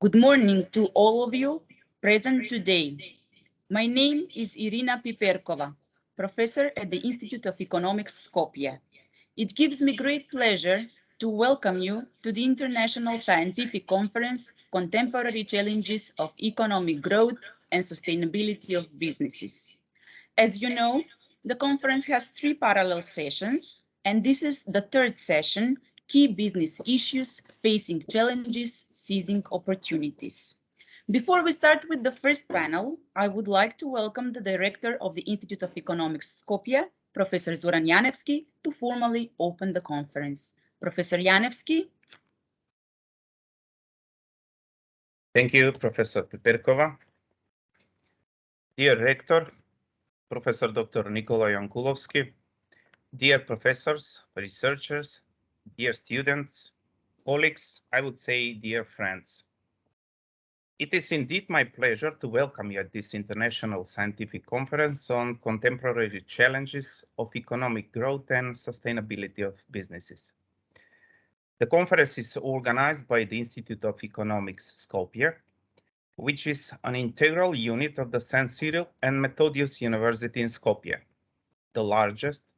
Good morning to all of you present today. My name is Irina Piperkova, professor at the Institute of Economics, Skopje. It gives me great pleasure to welcome you to the International Scientific Conference, Contemporary Challenges of Economic Growth and Sustainability of Businesses. As you know, the conference has 3 parallel sessions, and this is the 3rd session, Key Business Issues Facing Challenges, Seizing Opportunities. Before we start with the first panel, I would like to welcome the director of the Institute of Economics Skopje, Professor Zoran Janevski, to formally open the conference. Professor Janevski. Thank you, Professor Piperkova. Dear Rector, Professor Dr. Nikola Jankulovski, dear professors, researchers, dear students, colleagues, I would say dear friends. It is indeed my pleasure to welcome you at this International Scientific Conference on Contemporary Challenges of Economic Growth and Sustainability of Businesses. The conference is organized by the Institute of Economics Skopje, which is an integral unit of the St. Cyril and Methodius University in Skopje, the largest,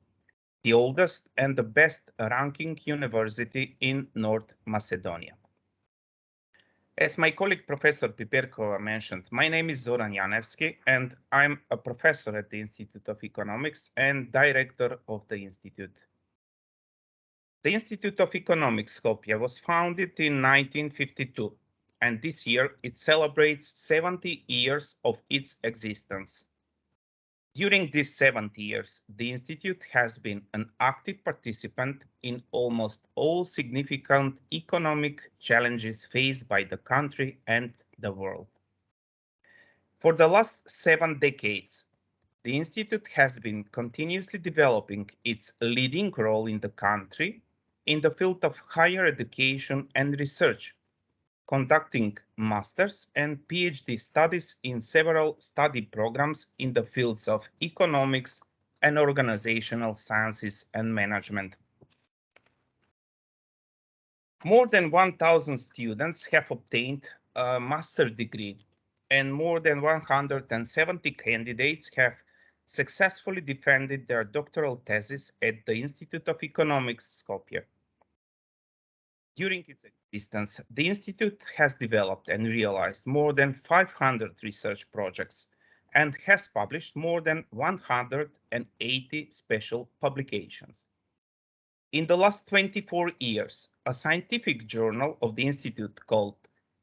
the oldest, and the best-ranking university in North Macedonia. As my colleague Professor Piperkova mentioned, my name is Zoran Janevski, and I'm a professor at the Institute of Economics and director of the Institute. The Institute of Economics Skopje was founded in 1952. And this year it celebrates 70 years of its existence. During these 70 years, the Institute has been an active participant in almost all significant economic challenges faced by the country and the world. For the last 7 decades, the Institute has been continuously developing its leading role in the country in the field of higher education and research, conducting master's and PhD studies in several study programs in the fields of economics and organizational sciences and management. More than 1,000 students have obtained a master's degree, and more than 170 candidates have successfully defended their doctoral thesis at the Institute of Economics Skopje. During its existence, the Institute has developed and realized more than 500 research projects and has published more than 180 special publications. In the last 24 years, a scientific journal of the Institute called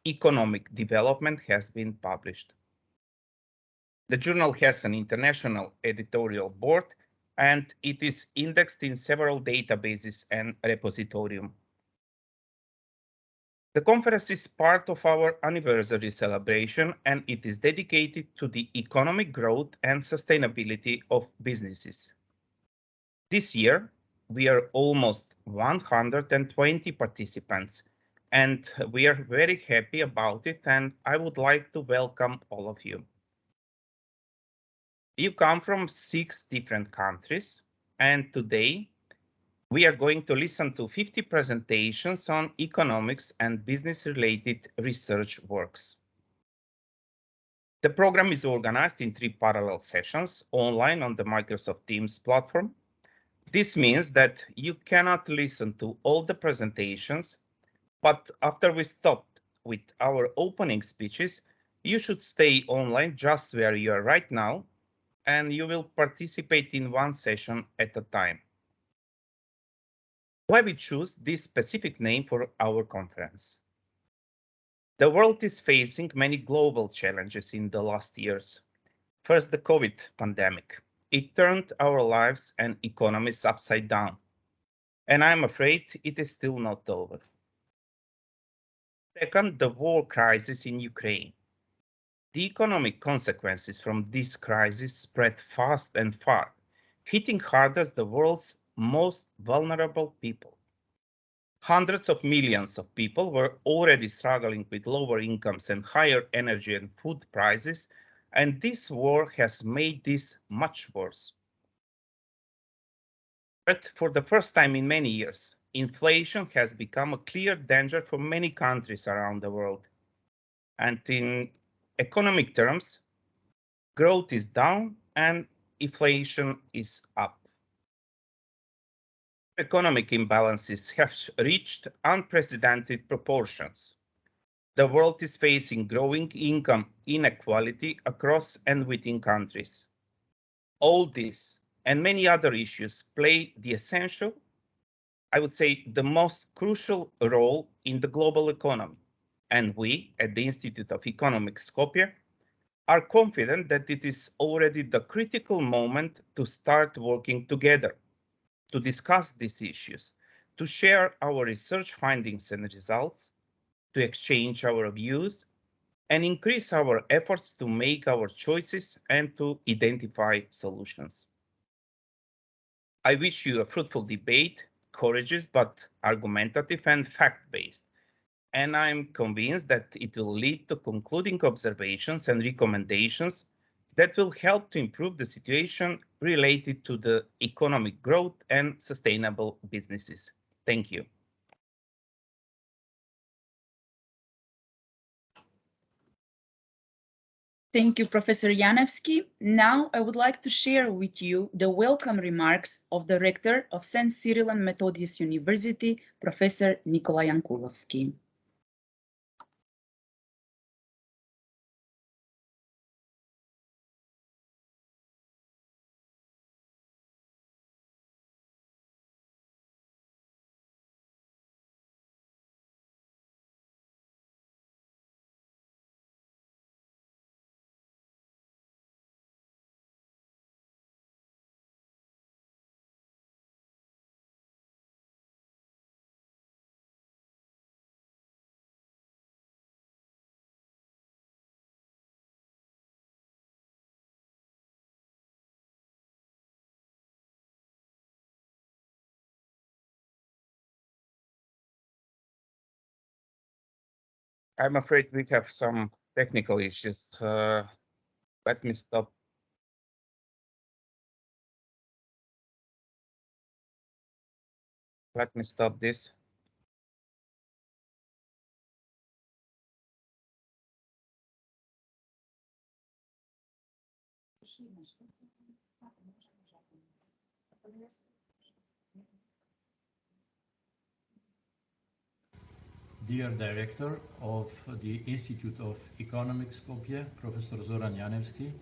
Economic Development has been published. The journal has an international editorial board, and it is indexed in several databases and repositories. The conference is part of our anniversary celebration, and it is dedicated to the economic growth and sustainability of businesses. This year, we are almost 120 participants, and we are very happy about it, and I would like to welcome all of you. You come from 6 different countries, and today, we are going to listen to 50 presentations on economics and business-related research works. The program is organized in 3 parallel sessions online on the Microsoft Teams platform. This means that you cannot listen to all the presentations, but after we stop with our opening speeches, you should stay online just where you are right now, and you will participate in 1 session at a time. Why we choose this specific name for our conference? The world is facing many global challenges in the last years. First, the COVID pandemic. It turned our lives and economies upside down, and I'm afraid it is still not over. Second, the war crisis in Ukraine. The economic consequences from this crisis spread fast and far, hitting hardest the world's most vulnerable people. Hundreds of millions of people were already struggling with lower incomes and higher energy and food prices, and this war has made this much worse. But for the first time in many years, inflation has become a clear danger for many countries around the world. And in economic terms, growth is down and inflation is up. Economic imbalances have reached unprecedented proportions. The world is facing growing income inequality across and within countries. All this and many other issues play the essential, I would say, the most crucial role in the global economy. And we at the Institute of Economics Skopje are confident that it is already the critical moment to start working together, to discuss these issues, to share our research findings and results, to exchange our views, and increase our efforts to make our choices and to identify solutions. I wish you a fruitful debate, courageous but argumentative and fact-based, and I'm convinced that it will lead to concluding observations and recommendations that will help to improve the situation related to the economic growth and sustainable businesses. Thank you. Thank you, Professor Janevski. Now I would like to share with you the welcome remarks of the rector of St. Cyril and Methodius University, Professor Nikola Jankulovski. I'm afraid we have some technical issues. Let me stop. Let me stop this. Dear Director of the Institute of Economics Skopje, Professor Zoran Janevski,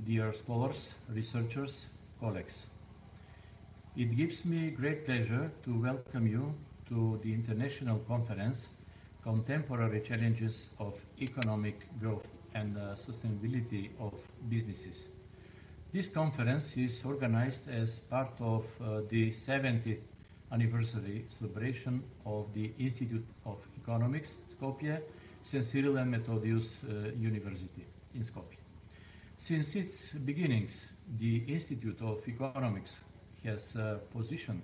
dear scholars, researchers, colleagues. It gives me great pleasure to welcome you to the International Conference, Contemporary Challenges of Economic Growth and Sustainability of Businesses. This conference is organized as part of the 70th anniversary celebration of the Institute of Economics, Skopje, St. Cyril and Methodius University in Skopje. Since its beginnings, the Institute of Economics has positioned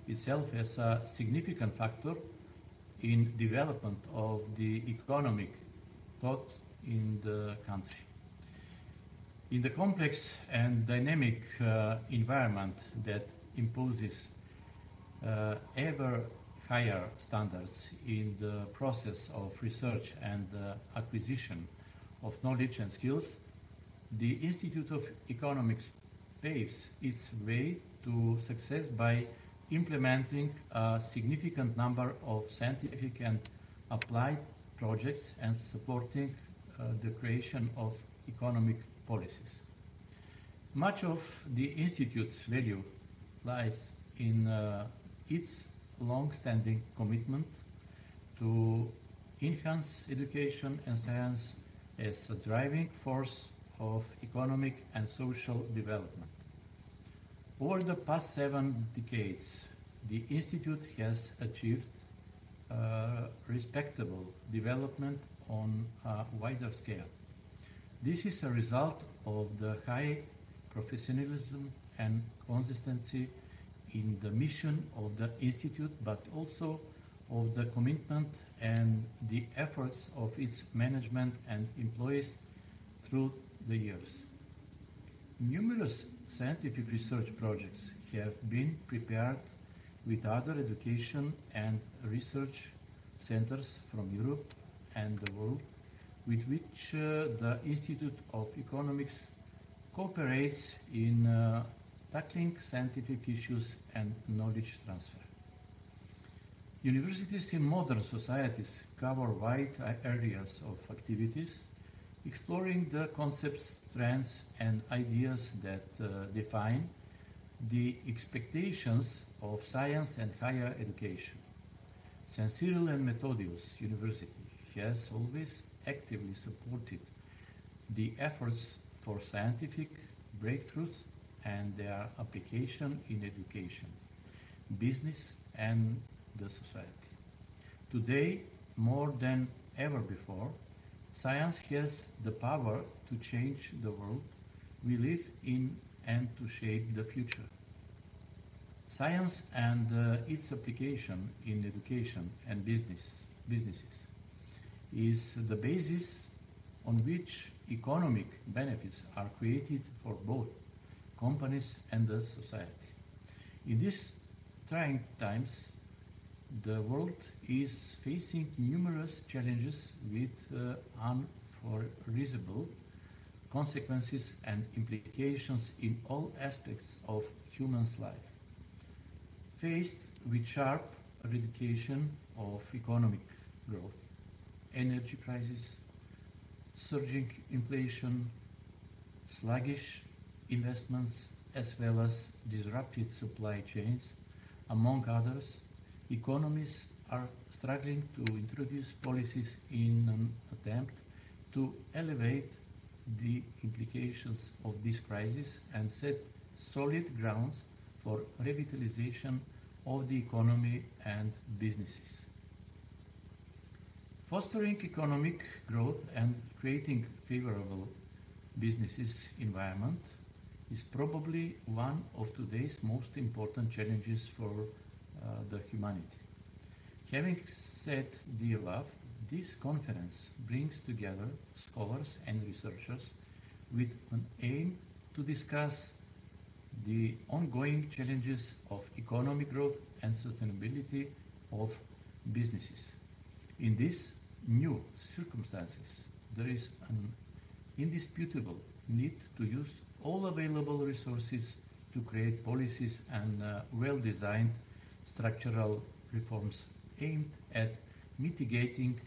itself as a significant factor in development of the economic thought in the country. In the complex and dynamic environment that imposes ever higher standards in the process of research and acquisition of knowledge and skills, the Institute of Economics paves its way to success by implementing a significant number of scientific and applied projects and supporting the creation of economic policies. Much of the Institute's value lies in its long-standing commitment to enhance education and science as a driving force of economic and social development. Over the past 7 decades, the Institute has achieved respectable development on a wider scale. This is a result of the high professionalism and consistency in the mission of the Institute, but also of the commitment and the efforts of its management and employees through the years. Numerous scientific research projects have been prepared with other education and research centers from Europe and the world with which the Institute of Economics cooperates in tackling scientific issues and knowledge transfer. Universities in modern societies cover wide areas of activities, exploring the concepts, trends, and ideas that define the expectations of science and higher education. St. Cyril and Methodius University has always actively supported the efforts for scientific breakthroughs and their application in education, business, and the society. Today, more than ever before, science has the power to change the world we live in and to shape the future. Science and its application in education and businesses is the basis on which economic benefits are created for both companies and the society. In these trying times, the world is facing numerous challenges with unforeseeable consequences and implications in all aspects of human's life. Faced with sharp eradication of economic growth, energy prices, surging inflation, sluggish investments, as well as disrupted supply chains, among others, economies are struggling to introduce policies in an attempt to elevate the implications of this crisis and set solid grounds for revitalization of the economy and businesses. Fostering economic growth and creating favorable businesses environment is probably one of today's most important challenges for the humanity. Having said the above, this conference brings together scholars and researchers with an aim to discuss the ongoing challenges of economic growth and sustainability of businesses. In these new circumstances, there is an indisputable need to use all available resources to create policies and well-designed structural reforms aimed at mitigating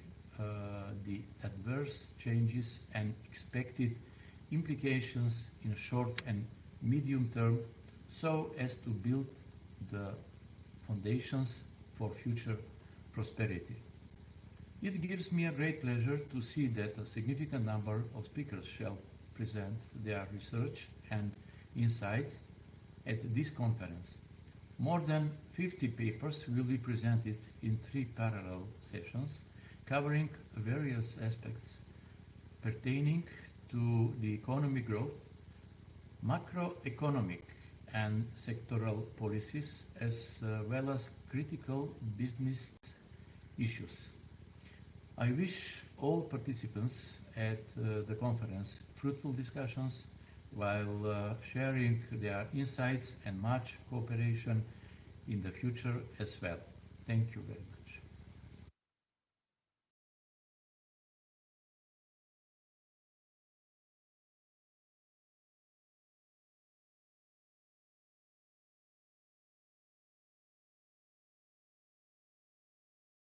the adverse changes and expected implications in short and medium term, so as to build the foundations for future prosperity. It gives me a great pleasure to see that a significant number of speakers shall present their research and insights at this conference. More than 50 papers will be presented in 3 parallel sessions, covering various aspects pertaining to the economic growth, macroeconomic and sectoral policies, as well as critical business issues. I wish all participants at the conference fruitful discussions while sharing their insights and much cooperation in the future as well. Thank you very much.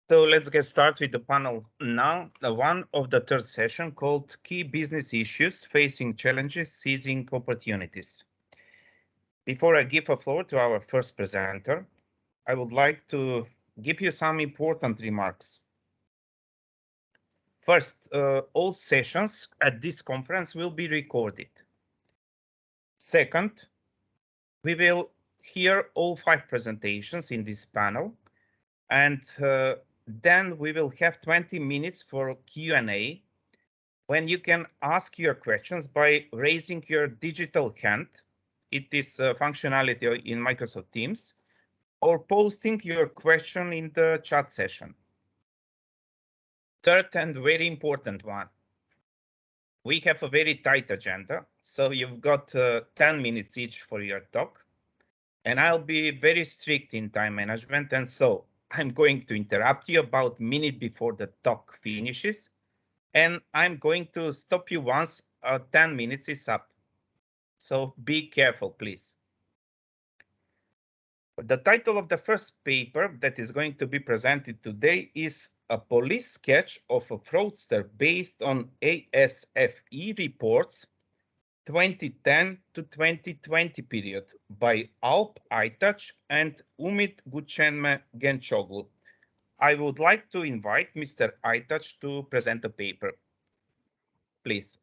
So let's get started with the panel now, the one of the third session called Key Business Issues Facing Challenges, Seizing Opportunities. Before I give a floor to our first presenter, I would like to give you some important remarks. First, all sessions at this conference will be recorded. Second, we will hear all 5 presentations in this panel, and then we will have 20 minutes for Q&A, when you can ask your questions by raising your digital hand. It is a functionality in Microsoft Teams, or posting your question in the chat session. Third and very important one, we have a very tight agenda, so you've got 10 minutes each for your talk, and I'll be very strict in time management, and so I'm going to interrupt you about a minute before the talk finishes And I'm going to stop you once 10 minutes is up. So be careful, please. The title of the first paper that is going to be presented today is A Police Sketch of a Fraudster Based on ASFE Reports 2010 to 2020 period by Alp Aytaç and Umit Guçenme Gençoğlu. I would like to invite Mr. Aytaç to present the paper. Please.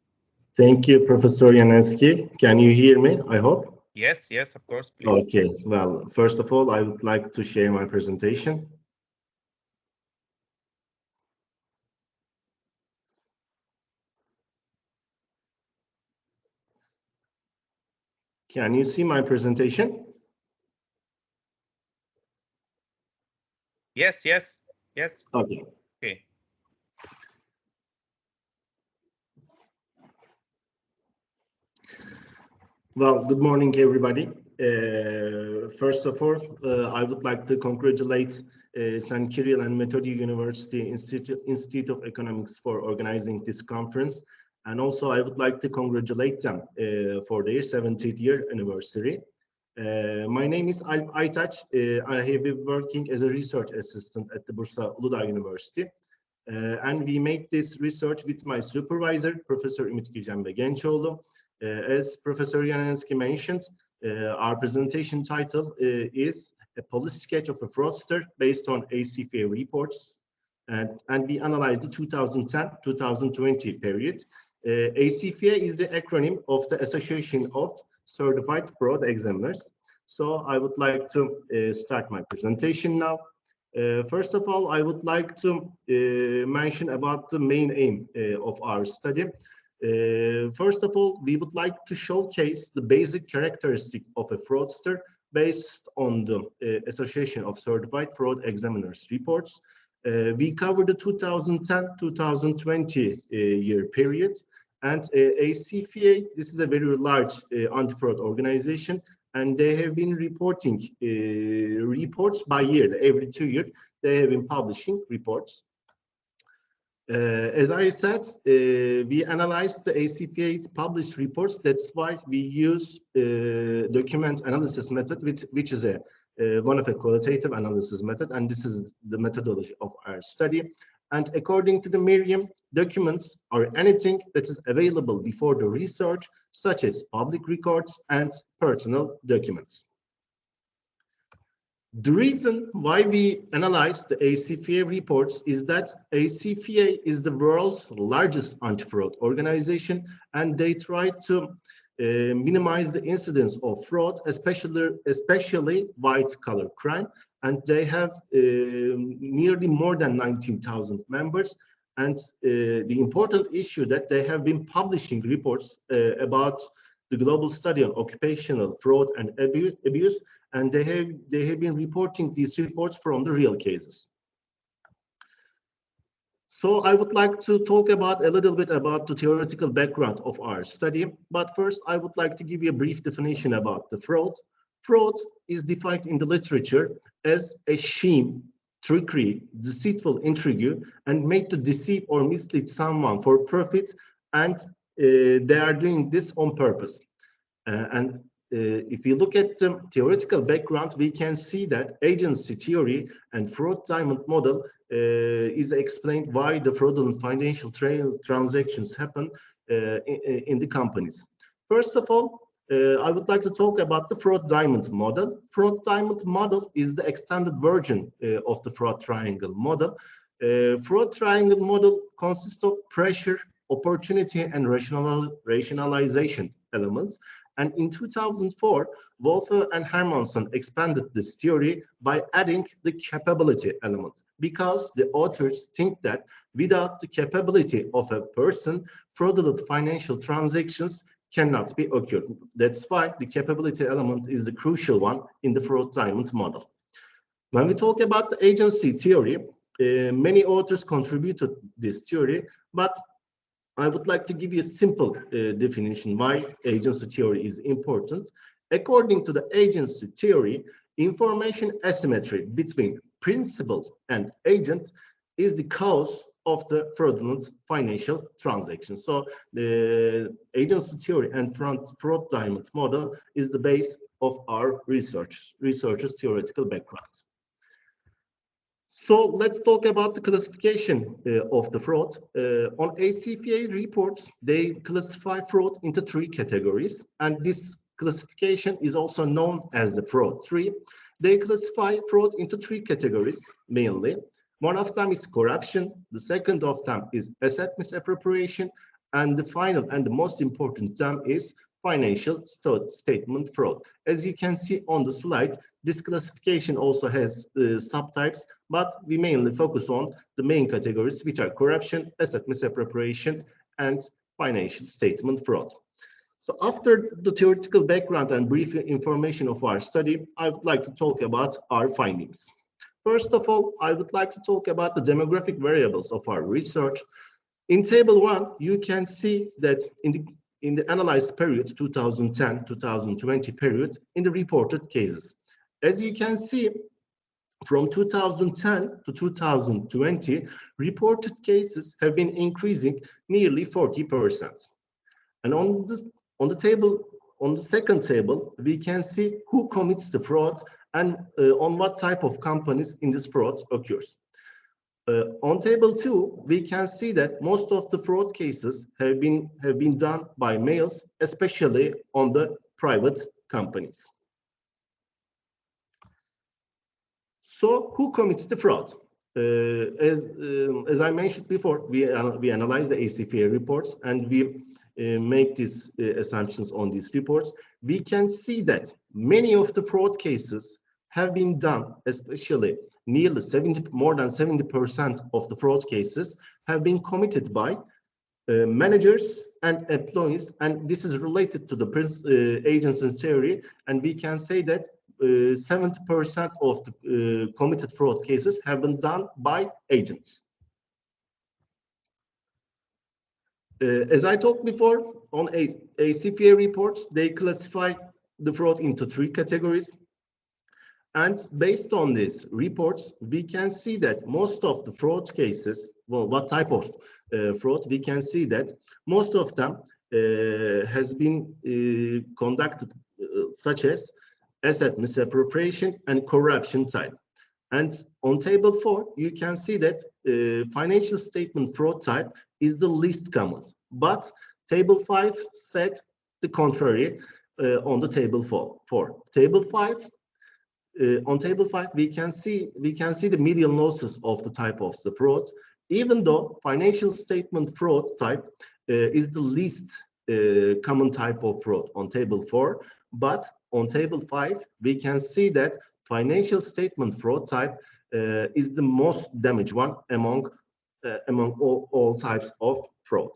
Thank you, Professor Yanevsky. Can you hear me, I hope? Yes, yes, of course, please. Okay, well, first of all, I would like to share my presentation. Can you see my presentation? Yes, yes, yes. Okay. Okay. Well, good morning, everybody. First of all, I would like to congratulate St. Kirill and Methodius University Institute of Economics for organizing this conference. And also, I would like to congratulate them for their 70th year anniversary. My name is Alp Aytaç. I have been working as a research assistant at the Bursa Uludağ University. And we made this research with my supervisor, Professor Umit Guçenme Gençoğlu. As Professor Yanevsky mentioned, our presentation title is A Police Sketch of a Fraudster based on ACFA reports. And we analyzed the 2010-2020 period. ACFA is the acronym of the Association of Certified Fraud Examiners. So I would like to start my presentation now. First of all, I would like to mention about the main aim of our study. First of all, we would like to showcase the basic characteristic of a fraudster based on the Association of Certified Fraud Examiners reports. We cover the 2010-2020 year period, and ACFA, this is a very large anti-fraud organization, and they have been reporting reports by year. Every 2 years, they have been publishing reports. As I said, we analyzed the ACFA's published reports. That's why we use document analysis method, which is one of a qualitative analysis method, and this is the methodology of our study. And according to the Merriam, documents are anything that is available before the research, such as public records and personal documents. The reason why we analyze the ACFA reports is that ACFA is the world's largest anti-fraud organization, and they try to minimize the incidence of fraud, especially white-collar crime. And they have nearly more than 19,000 members. And the important issue that they have been publishing reports about the global study on occupational fraud and abuse, and they have been reporting these reports from the real cases. So I would like to talk about a little bit about the theoretical background of our study. But first, I would like to give you a brief definition about the fraud. Fraud is defined in the literature as a scheme, trickery, deceitful intrigue, and made to deceive or mislead someone for profit, and they are doing this on purpose. If you look at the theoretical background, we can see that agency theory and fraud diamond model is explained why the fraudulent financial transactions happen in the companies. First of all, I would like to talk about the fraud diamond model. Fraud diamond model is the extended version of the fraud triangle model. Fraud triangle model consists of pressure, opportunity, and rationalization elements. And in 2004, Wolfer and Hermanson expanded this theory by adding the capability element, because the authors think that without the capability of a person, fraudulent financial transactions cannot be occurred. That's why the capability element is the crucial one in the fraud diamond model. When we talk about the agency theory, many authors contributed this theory, but I would like to give you a simple definition why agency theory is important. According to the agency theory, information asymmetry between principal and agent is the cause of the fraudulent financial transactions. So the agency theory and fraud diamond model is the base of our researchers' theoretical background. So let's talk about the classification of the fraud. On ACFA reports, they classify fraud into 3 categories, and this classification is also known as the fraud tree. They classify fraud into 3 categories mainly. One of them is corruption, the second of them is asset misappropriation, and the final and the most important term is financial statement fraud. As you can see on the slide, this classification also has subtypes, but we mainly focus on the main categories, which are corruption, asset misappropriation, and financial statement fraud. So after the theoretical background and brief information of our study, I would like to talk about our findings. First of all, I would like to talk about the demographic variables of our research. In table 1, you can see that in the analyzed period, 2010-2020 period, in the reported cases. As you can see, from 2010 to 2020, reported cases have been increasing nearly 40%. And on the second table, we can see who commits the fraud and on what type of companies in this fraud occurs. On table 2, we can see that most of the fraud cases have been done by males, especially on the private companies. So who commits the fraud? As I mentioned before, we analyze the ACFA reports and we make these assumptions on these reports. We can see that many of the fraud cases have been done, especially nearly more than 70% of the fraud cases have been committed by managers and employees, and this is related to the agency theory, and we can say that 70% of the committed fraud cases have been done by agents. As I talked before, on ACFA reports, they classify the fraud into 3 categories. And based on these reports, we can see that most of the fraud cases, well, what type of fraud, we can see that most of them has been conducted such as asset misappropriation and corruption type. And on table 4, you can see that financial statement fraud type is the least common. But table 5 said the contrary on the table 4. Table 5. On table 5, we can see the median losses of the type of the fraud, even though financial statement fraud type is the least common type of fraud on table 4. But on table 5, we can see that financial statement fraud type is the most damaged one among all types of fraud.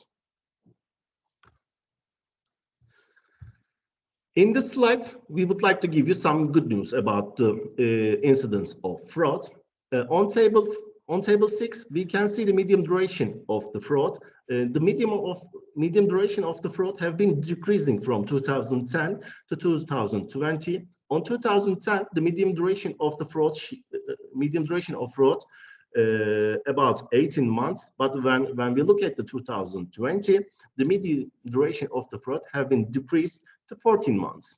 In this slide, we would like to give you some good news about the incidence of fraud. On table 6, we can see the medium duration of the fraud. The medium duration of the fraud have been decreasing from 2010 to 2020. On 2010, the medium duration of fraud about 18 months, but when we look at the 2020, the median duration of the fraud have been decreased to 14 months.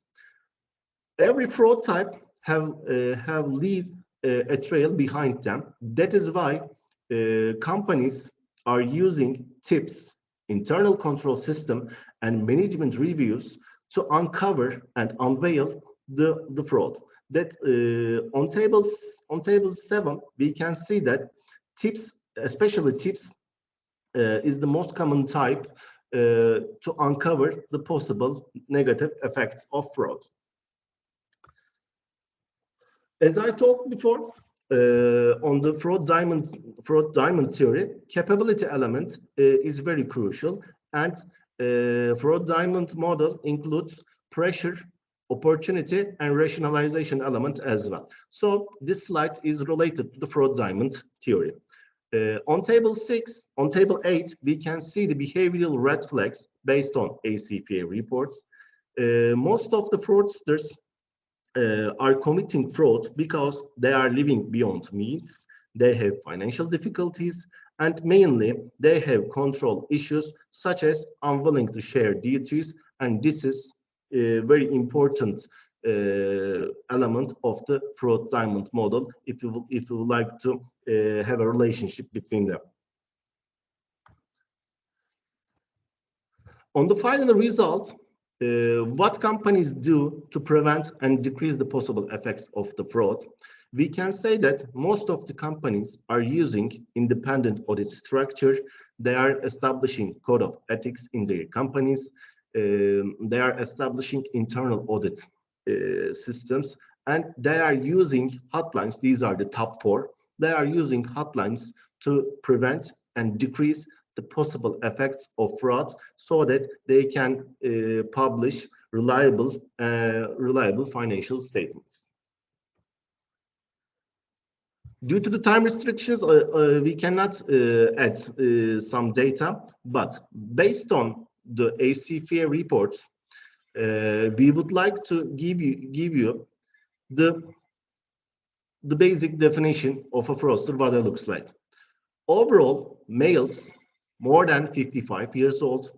Every fraud type have leave a trail behind them. That is why companies are using TIPS, internal control system, and management reviews to uncover and unveil the fraud. That on table 7, we can see that TIPS, especially TIPS, is the most common type to uncover the possible negative effects of fraud. As I talked before, on the fraud diamond theory, capability element is very crucial, and fraud diamond model includes pressure, opportunity, and rationalization element as well. So this slide is related to the fraud diamond theory. On table 8, we can see the behavioral red flags based on ACFA reports. Most of the fraudsters are committing fraud because they are living beyond means, they have financial difficulties, And mainly, they have control issues such as unwilling to share duties, and this is a very important element of the fraud diamond model if you would like to have a relationship between them. On the final result, what companies do to prevent and decrease the possible effects of the fraud, we can say that most of the companies are using independent audit structure. They are establishing code of ethics in their companies. They are establishing internal audit systems, and they are using hotlines. These are the top 4. They are using hotlines to prevent and decrease the possible effects of fraud so that they can publish reliable financial statements. Due to the time restrictions, we cannot add some data, but based on the ACFA reports, we would like to give you the basic definition of a fraudster, what it looks like. Overall, males more than 55 years old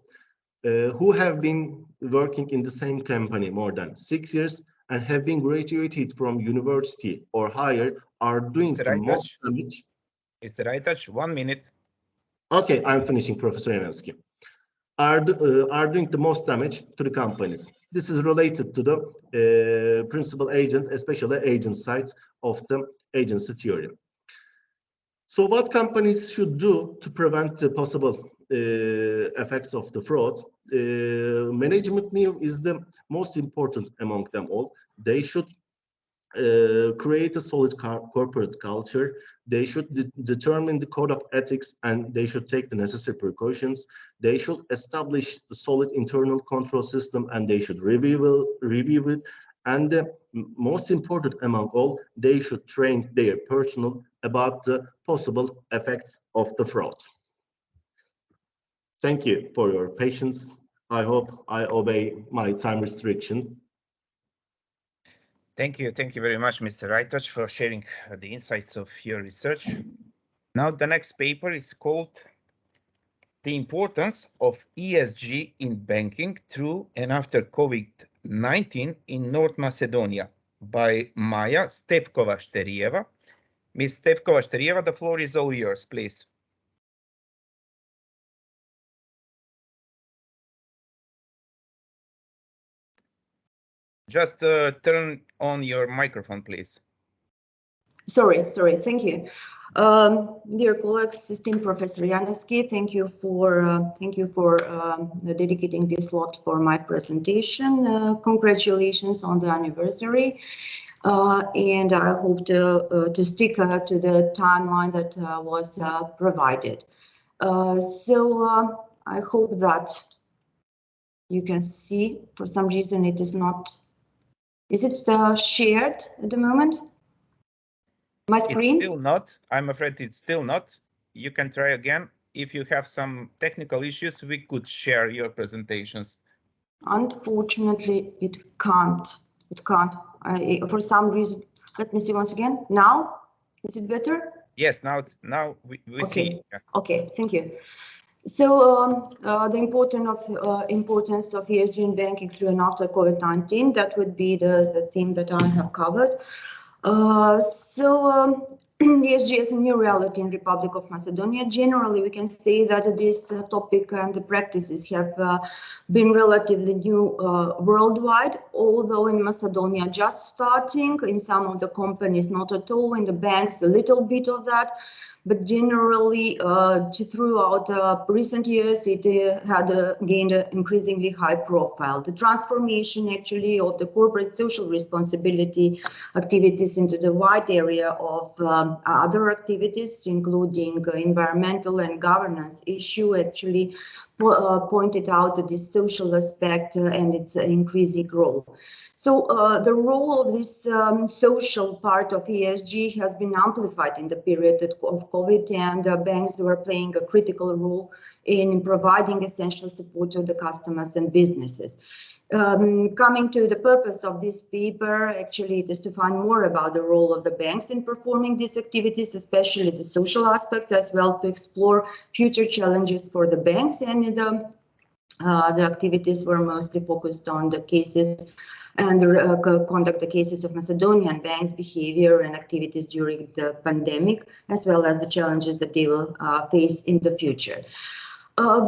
who have been working in the same company more than 6 years and have been graduated from university or higher are doing the most damage. Mr. Ajdac, 1 minute. Okay, I'm finishing, Professor Janevski. Are doing the most damage to the companies. This is related to the principal agent, especially agent side of the agency theory. So what companies should do to prevent the possible effects of the fraud? Management view is the most important among them all. They should create a solid corporate culture. They should determine the code of ethics, and they should take the necessary precautions. They should establish the solid internal control system, and they should review it. And most important among all, they should train their personnel about the possible effects of the fraud. Thank you for your patience. I hope I obey my time restriction. Thank you very much, Mr. Ajdac, for sharing the insights of your research. Now, the next paper is called The Importance of ESG in Banking Through and After COVID-19 in North Macedonia by Maja Stevkova-Šterieva. Ms. Stevkova-Šterieva, the floor is all yours, please. Just turn on your microphone, please. Sorry, thank you. Dear colleagues, esteemed Professor Janevski, thank you for dedicating this slot for my presentation. Congratulations on the anniversary, and I hope to stick to the timeline that was provided. So I hope that you can see. For some reason, it is not. Is it shared at the moment? My screen? It's still not. I'm afraid it's still not. You can try again. If you have some technical issues, we could share your presentations. Unfortunately, it can't. It can't. For some reason. Let me see once again. Now, is it better? Yes. Now we okay. see. Yeah. Okay. Thank you. So the importance of ESG in banking through and after COVID-19, that would be the theme that I have covered. ESG is a new reality in Republic of Macedonia. Generally, we can say that this topic and the practices have been relatively new worldwide, although in Macedonia just starting, in some of the companies not at all, in the banks a little bit of that. But generally, throughout recent years, it had gained an increasingly high profile. The transformation, actually, of the corporate social responsibility activities into the wide area of other activities, including environmental and governance issue, actually pointed out this social aspect and its increasing role. So the role of this social part of ESG has been amplified in the period of COVID, and banks were playing a critical role in providing essential support to the customers and businesses. Coming to the purpose of this paper, actually it is to find more about the role of the banks in performing these activities, especially the social aspects, as well to explore future challenges for the banks. And the activities were mostly focused on the cases and conduct the cases of Macedonian banks' behavior and activities during the pandemic, as well as the challenges that they will face in the future.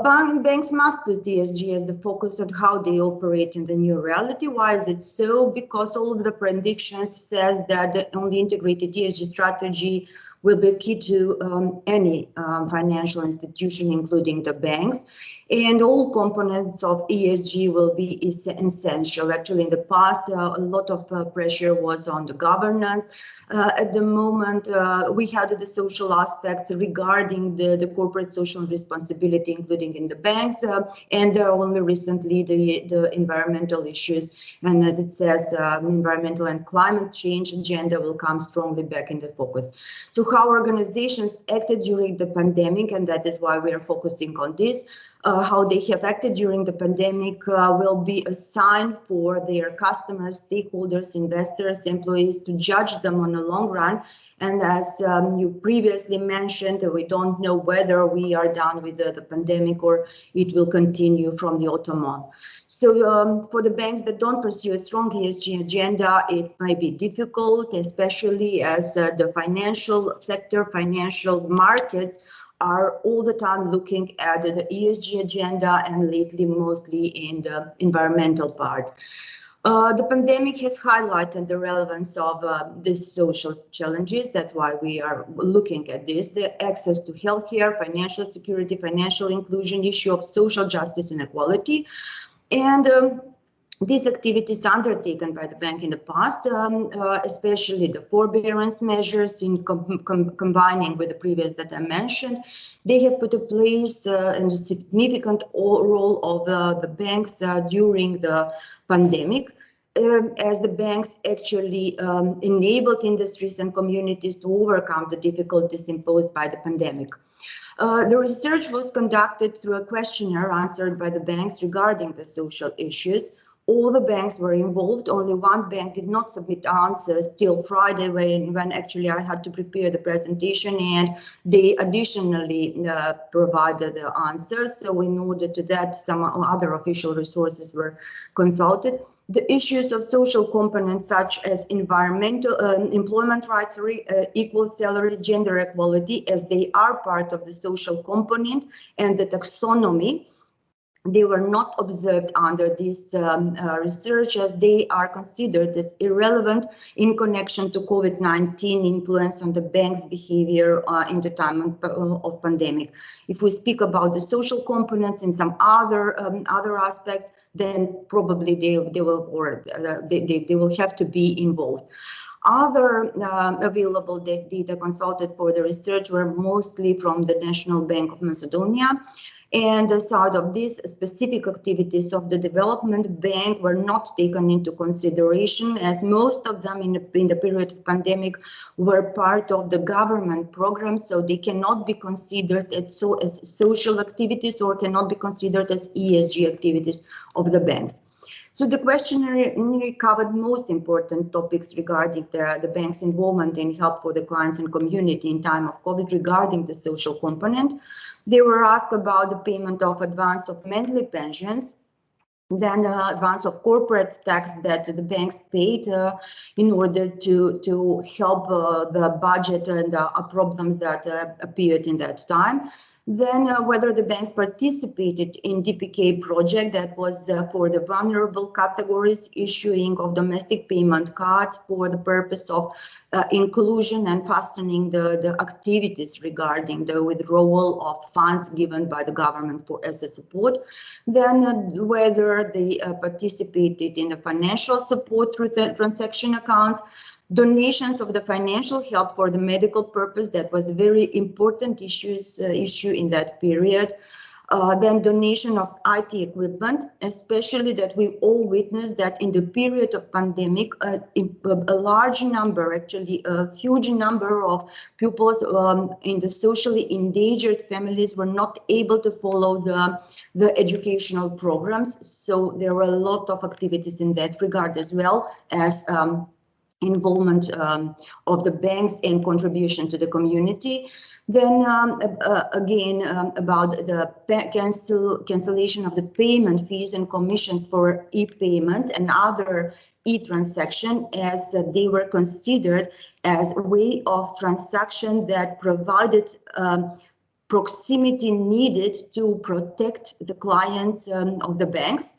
Banks must put ESG as the focus on how they operate in the new reality. Why is it so? Because all of the predictions says that the only integrated ESG strategy will be key to any financial institution, including the banks. And all components of ESG will be essential. Actually, in the past, a lot of pressure was on the governance. At the moment, we had the social aspects regarding the corporate social responsibility, including in the banks, and only recently the environmental issues. And as it says, environmental and climate change agenda will come strongly back in the focus. So how organizations acted during the pandemic, and that is why we are focusing on this, how they have acted during the pandemic will be a sign for their customers, stakeholders, investors, employees to judge them on the long run. And as you previously mentioned, we don't know whether we are done with the pandemic or it will continue from the autumn on. So for the banks that don't pursue a strong ESG agenda, it might be difficult, especially as the financial sector, financial markets are all the time looking at the ESG agenda, and lately mostly in the environmental part. The pandemic has highlighted the relevance of these social challenges. That's why we are looking at this: the access to healthcare, financial security, financial inclusion, issue of social justice and equality. And these activities undertaken by the bank in the past, especially the forbearance measures in combining with the previous that I mentioned, they have put in place a significant role of the banks during the pandemic, as the banks actually enabled industries and communities to overcome the difficulties imposed by the pandemic. The research was conducted through a questionnaire answered by the banks regarding the social issues. All the banks were involved. Only one bank did not submit answers till Friday, when actually I had to prepare the presentation, and they additionally provided the answers. So in order to that, some other official resources were consulted. The issues of social components such as environmental, employment rights, equal salary, gender equality, as they are part of the social component and the taxonomy, they were not observed under this research, as they are considered as irrelevant in connection to COVID-19 influence on the bank's behavior in the time of pandemic. If we speak about the social components in some other aspects, then probably they will have to be involved. Other available data consulted for the research were mostly from the National Bank of Macedonia. And aside of these, specific activities of the development bank were not taken into consideration, as most of them in the period of pandemic were part of the government program, so they cannot be considered as social activities or cannot be considered as ESG activities of the banks. So the questionnaire covered most important topics regarding the bank's involvement in help for the clients and community in time of COVID regarding the social component. They were asked about the payment of advance of monthly pensions, then advance of corporate tax that the banks paid in order to help the budget and problems that appeared in that time. Then whether the banks participated in DPK project that was for the vulnerable categories, issuing of domestic payment cards for the purpose of inclusion and fastening the activities regarding the withdrawal of funds given by the government as a support. Then whether they participated in the financial support through the transaction account, donations of the financial help for the medical purpose, that was a very important issue in that period. then donation of IT equipment, especially that we all witnessed that in the period of pandemic, a large number, actually a huge number of pupils in the socially endangered families were not able to follow the educational programs. So there were a lot of activities in that regard, as well as involvement of the banks and contribution to the community. Then again, about the cancellation of the payment fees and commissions for e-payments and other e-transaction, as they were considered as a way of transaction that provided proximity needed to protect the clients of the banks.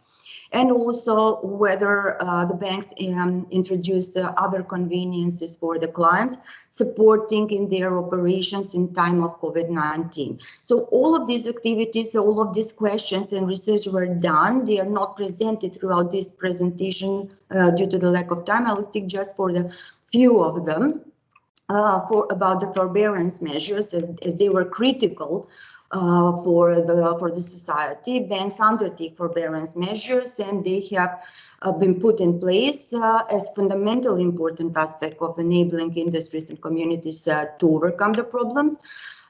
And also whether the banks introduce other conveniences for the clients, supporting in their operations in time of COVID-19. So all of these activities, all of these questions and research were done. They are not presented throughout this presentation due to the lack of time. I will stick just for the few of them. About the forbearance measures, as they were critical for the society. Banks undertake forbearance measures, and they have been put in place as fundamental important aspect of enabling industries and communities to overcome the problems.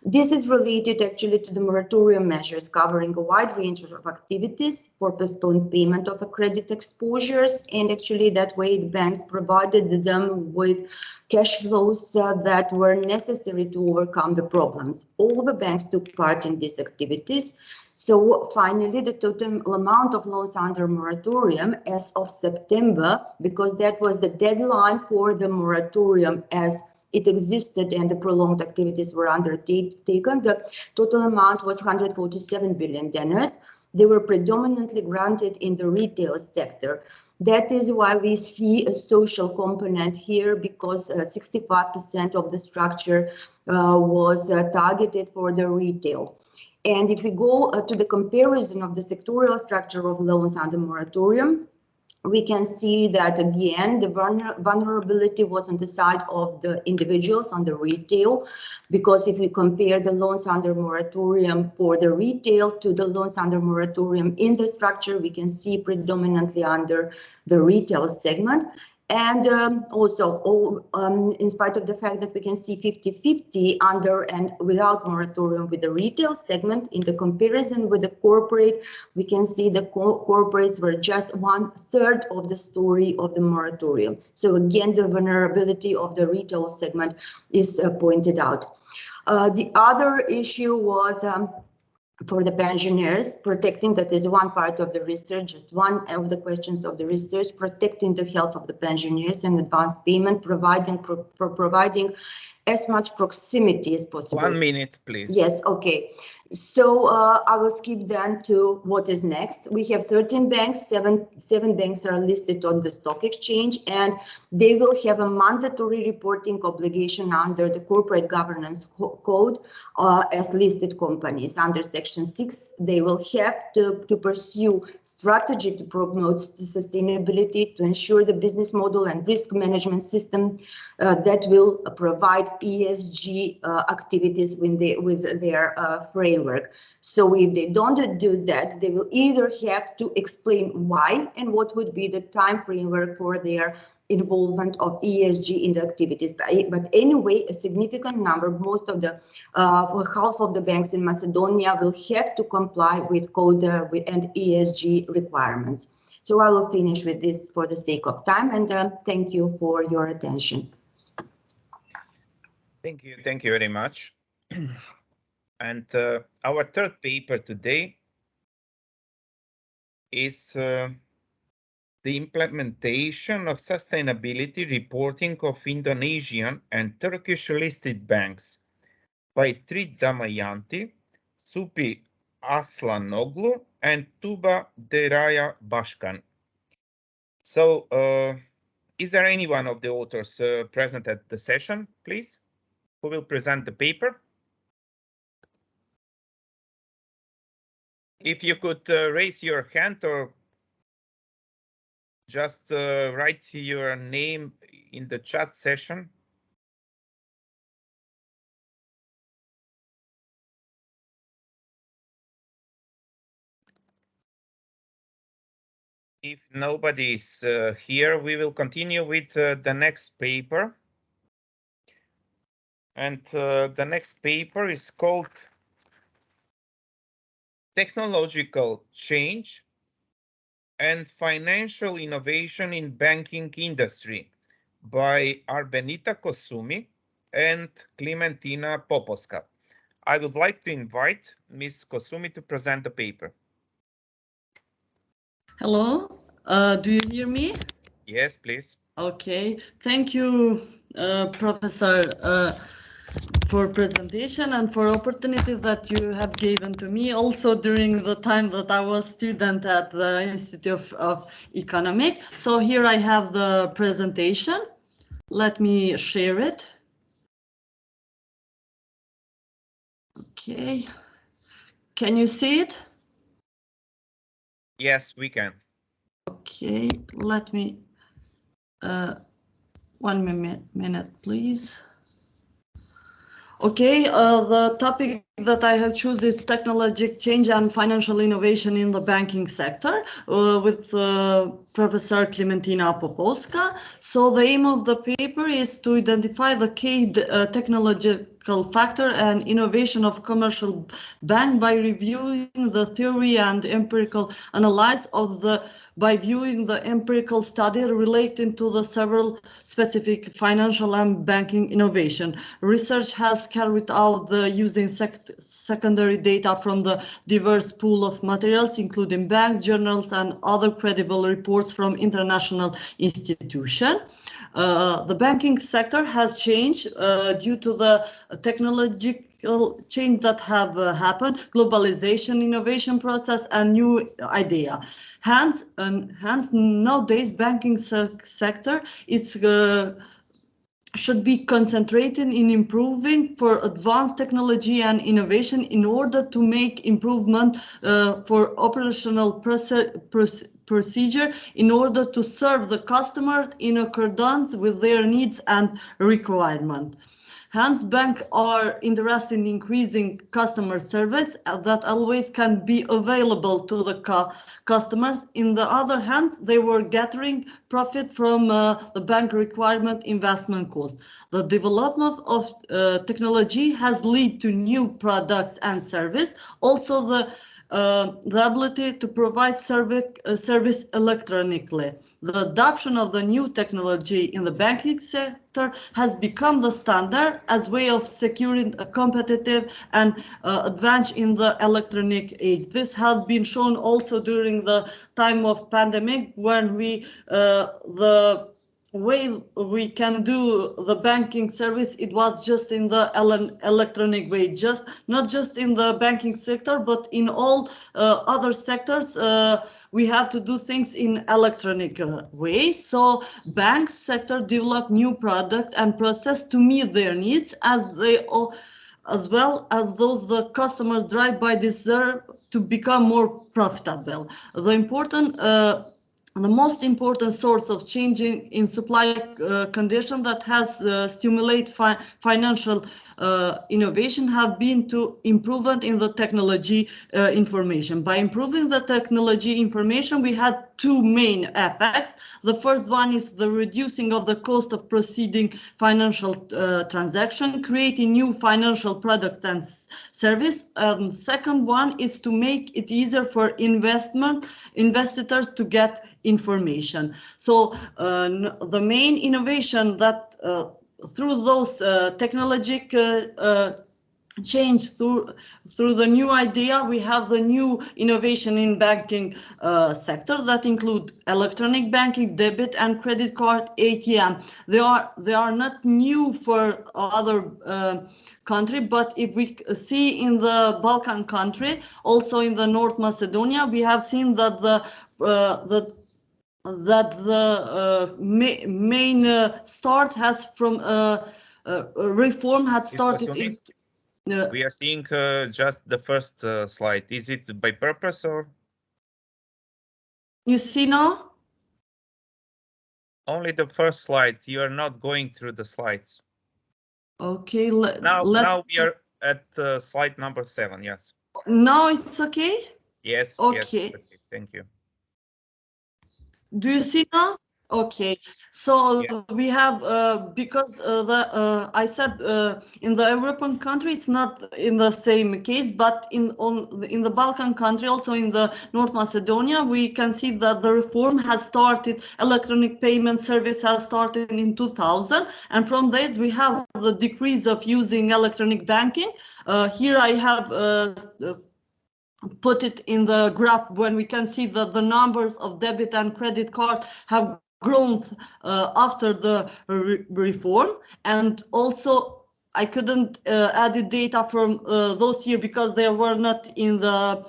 This is related actually to the moratorium measures covering a wide range of activities for postponed payment of credit exposures, and actually that way the banks provided them with cash flows that were necessary to overcome the problems. All the banks took part in these activities. So finally, the total amount of loans under moratorium as of September, because that was the deadline for the moratorium as it existed and the prolonged activities were undertaken, the total amount was 147 billion denars. They were predominantly granted in the retail sector. That is why we see a social component here, because 65% of the structure was targeted for the retail. And if we go to the comparison of the sectorial structure of loans under moratorium, we can see that again, the vulnerability was on the side of the individuals on the retail, because if we compare the loans under moratorium for the retail to the loans under moratorium in the structure, we can see predominantly under the retail segment. And also, in spite of the fact that we can see 50-50 under and without moratorium with the retail segment, in the comparison with the corporate, we can see the corporates were just 1/3 of the story of the moratorium. So again, the vulnerability of the retail segment is pointed out. The other issue was for the pensioners, protecting, that is one part of the research, just one of the questions of the research, protecting the health of the pensioners and advanced payment, providing as much proximity as possible. 1 minute, please. Yes, okay. So I will skip then to what is next. We have 13 banks, seven banks are listed on the stock exchange, and they will have a mandatory reporting obligation under the corporate governance code as listed companies. Under section 6, they will have to pursue strategy to promote sustainability, to ensure the business model and risk management system that will provide ESG activities with their framework. So if they don't do that, they will either have to explain why and what would be the time framework for their involvement of ESG in the activities. But anyway, a significant number, most of the half of the banks in Macedonia will have to comply with code and ESG requirements. So I will finish with this for the sake of time, and thank you for your attention. Thank you very much. And our third paper today is the implementation of sustainability reporting of Indonesian and Turkish listed banks by Trit Damayanti, Supi Aslanoglu, and Tuba Deraya Bashkan. So is there anyone of the authors present at the session, please, who will present the paper? If you could raise your hand or just write your name in the chat session. If nobody is here, we will continue with the next paper. And the next paper is called Technological Change and Financial Innovation in Banking Industry by Arbenita Cosumi and Clementina Popovska. I would like to invite Ms. Cosumi to present the paper. Hello, do you hear me? Yes, please. Okay, thank you, Professor, for presentation and for opportunity that you have given to me also during the time that I was student at the Institute of Economics. So here I have the presentation. Let me share it. Okay, can you see it? Yes, we can. Okay, let me, 1 minute, please. Okay, the topic that I have chosen is technological change and financial innovation in the banking sector with Professor Clementina Popovska. So the aim of the paper is to identify the key technological factor and innovation of commercial bank by reviewing the theory and empirical analysis of the by viewing the empirical study relating to the several specific financial and banking innovation. Research has carried out using secondary data from the diverse pool of materials, including bank journals and other credible reports from international institutions. The banking sector has changed due to the technological change that have happened, globalization, innovation process, and new idea. Hence, nowadays banking sector is should be concentrated in improving for advanced technology and innovation in order to make improvement for operational procedure in order to serve the customer in accordance with their needs and requirements. Hence, banks are interested in increasing customer service that always can be available to the customers. In the other hand, they were gathering profit from the bank requirement investment cost. The development of technology has led to new products and service. Also, the ability to provide service electronically. The adoption of the new technology in the banking sector has become the standard as way of securing a competitive and advance in the electronic age. This has been shown also during the time of pandemic when the way we can do the banking service, it was just in the electronic way, not just in the banking sector, but in all other sectors. We have to do things in electronic way. So banks sector develop new product and process to meet their needs as well as those the customers drive by deserve to become more profitable. The most important source of changing in supply condition that has stimulated financial innovation have been to improvement in the technology information. By improving the technology information, we had two main effects. The first one is the reducing of the cost of proceeding financial transaction, creating new financial products and service. Second one is to make it easier for investors to get information. So the main innovation that through those technological change through the new idea, we have the new innovation in banking sector that include electronic banking, debit and credit card, ATM. They are not new for other country, but if we see in the Balkan country, also in the North Macedonia, we have seen that the main start has from reform had started in. We are seeing just the first slide. Is it by purpose or? You see now? Only the first slide. You are not going through the slides. Okay. Now we are at slide number 7. Yes. Now it's okay? Yes. Okay. Yes, okay. Thank you. Do you see now? Okay, so Yeah. we have because I said in the European country it's not in the same case, but in the Balkan country, also in the North Macedonia, we can see that the reform has started. Electronic payment service has started in 2000, and from that we have the decrease of using electronic banking. Here I have put it in the graph when we can see that the numbers of debit and credit card have grown after the reform. And also I couldn't add the data from those years because they were not in the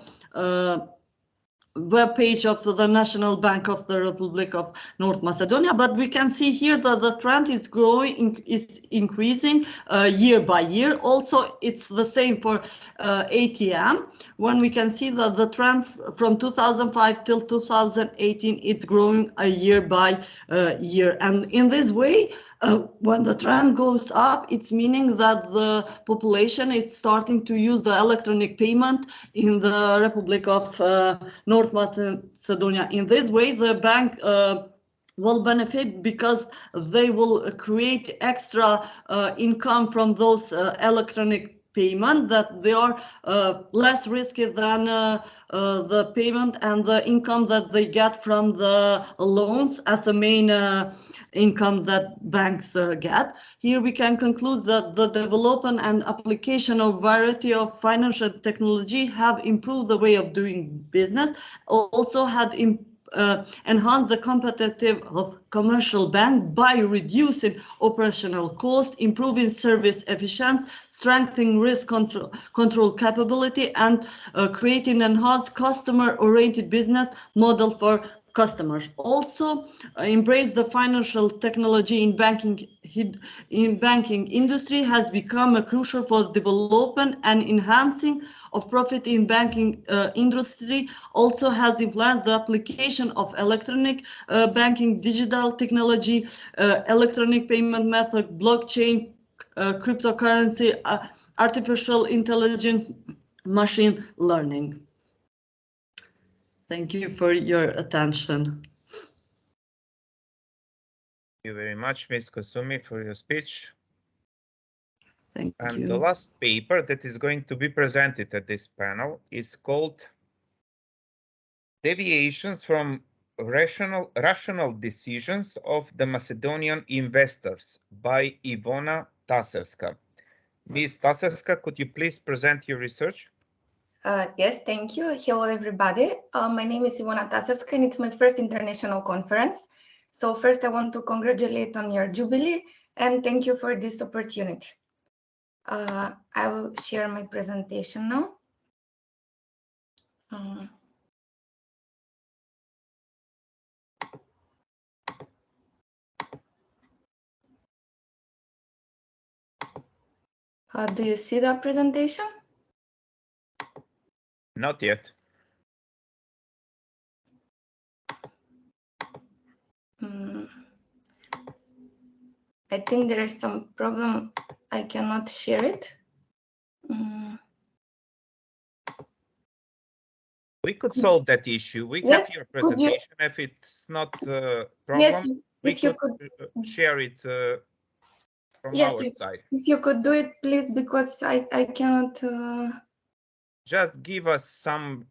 web page of the National Bank of the Republic of North Macedonia, but we can see here that the trend is growing, is increasing year by year. Also, it's the same for ATM, when we can see that the trend from 2005 till 2018, it's growing year by year. And in this way, when the trend goes up, it's meaning that the population is starting to use the electronic payment in the Republic of North Macedonia. In this way, the bank will benefit because they will create extra income from those electronic payment, that they are less risky than the payment and the income that they get from the loans as a main income that banks get. Here we can conclude that the development and application of variety of financial technology have improved the way of doing business, also had enhance the competitive of commercial bank by reducing operational cost, improving service efficiency, strengthening risk control capability, and creating enhanced customer-oriented business model for customers. Also embrace the financial technology in banking industry has become a crucial for development and enhancing of profit in banking industry. Also has influenced the application of electronic banking, digital technology, electronic payment method, blockchain, cryptocurrency, artificial intelligence, machine learning. Thank you for your attention. Thank you very much, Ms. Kusumi, for your speech. Thank And you. the last paper that is going to be presented at this panel is called Deviations from Rational Decisions of the Macedonian Investors by Ivona Tasevska. Ms. Tasevska, could you please present your research? Yes, thank you. Hello, everybody. My name is Ivona Tasevska, and it's my first international conference. So first, I want to congratulate on your jubilee, and thank you for this opportunity. I will share my presentation now. Do you see the presentation? Not yet. I think there is some problem. I cannot share it. We could solve that issue. We Yes, have your presentation. If it's not a problem, yes, we could share it from our side. If you could do it, please, because I cannot. Just give us some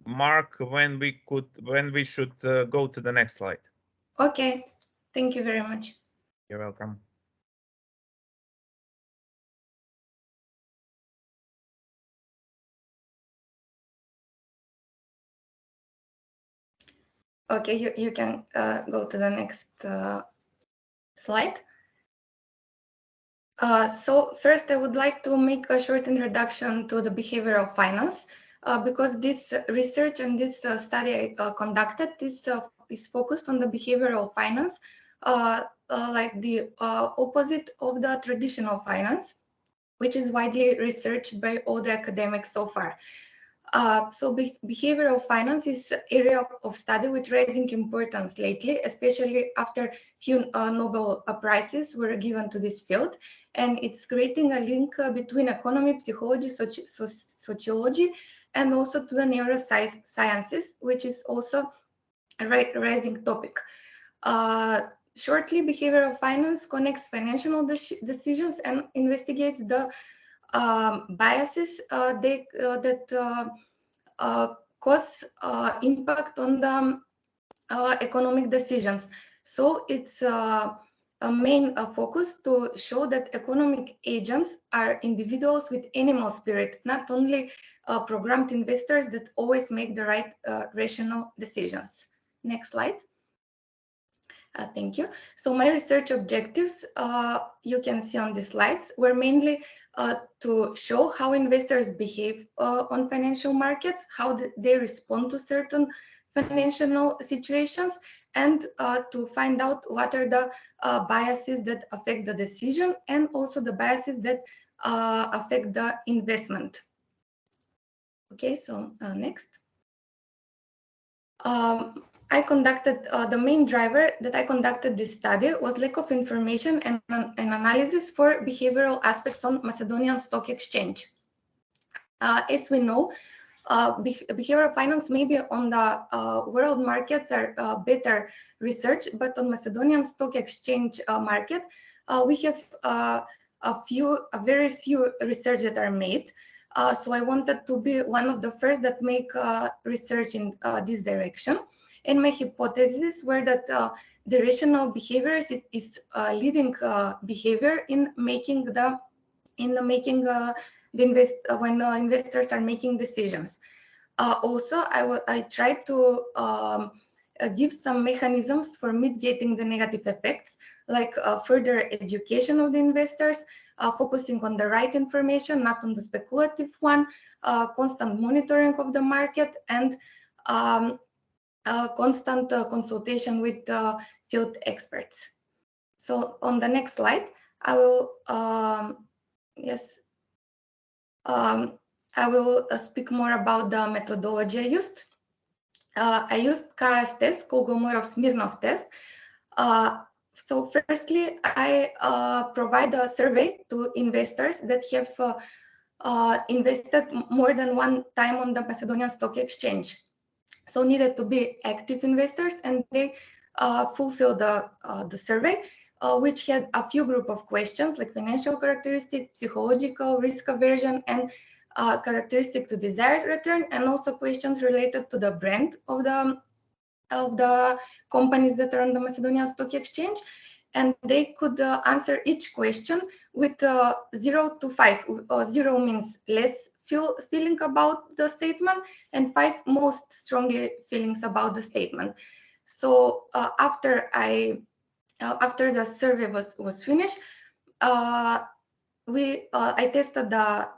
mark when we should go to the next slide. Okay, thank you very much. You're welcome. Okay, you can go to the next slide. So first, I would like to make a short introduction to the behavioral finance, because this research and this study I conducted is focused on the behavioral finance, like the opposite of the traditional finance, which is widely researched by all the academics so far. So behavioral finance is an area of study with rising importance lately, especially after few Nobel Prizes were given to this field. And it's creating a link between economy, psychology, sociology, and also to the neurosciences, which is also rising topic. Shortly, behavioral finance connects financial decisions and investigates the biases that cause impact on the economic decisions. So it's a main focus to show that economic agents are individuals with animal spirit, not only programmed investors that always make the right rational decisions. Next slide. Thank you. So my research objectives, you can see on the slides, were mainly to show how investors behave on financial markets, how they respond to certain financial situations, and to find out what are the biases that affect the decision and also the biases that affect the investment. Okay, so next. I conducted, the main driver that I conducted this study was lack of information and an analysis for behavioral aspects on Macedonian Stock Exchange. As we know, behavioral finance maybe on the world markets are better researched, but on Macedonian Stock Exchange market, we have very few research that are made. So I wanted to be one of the first that make research in this direction. And my hypotheses were that the rational behaviors is leading behavior in making when investors are making decisions. Also, I tried to give some mechanisms for mitigating the negative effects, like further education of the investors, focusing on the right information, not on the speculative one, constant monitoring of the market, and constant consultation with field experts. So on the next slide, I will I will speak more about the methodology I used. I used KS test, Kolmogorov-Smirnov test. So firstly, I provide a survey to investors that have invested more than one time on the Macedonian Stock Exchange. So needed to be active investors, and they fulfill the survey, which had a few group of questions like financial characteristic, psychological, risk aversion, and characteristic to desired return, and also questions related to the brand of the companies that are on the Macedonian Stock Exchange. And they could answer each question with 0 to 5. 0 means less feeling about the statement, and 5 most strongly feelings about the statement. So after the survey was finished, I tested the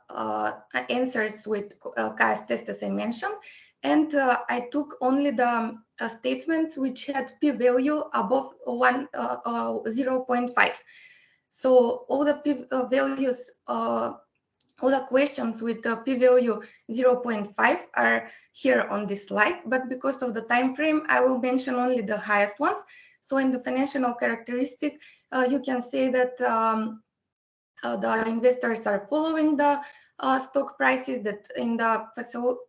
answers with KS test, as I mentioned, and I took only the statements which had p-value above 0.5. So all the p-values, all the questions with the p-value 0.5 are here on this slide, but because of the time frame, I will mention only the highest ones. So in the financial characteristic, you can say that the investors are following the stock prices, that in the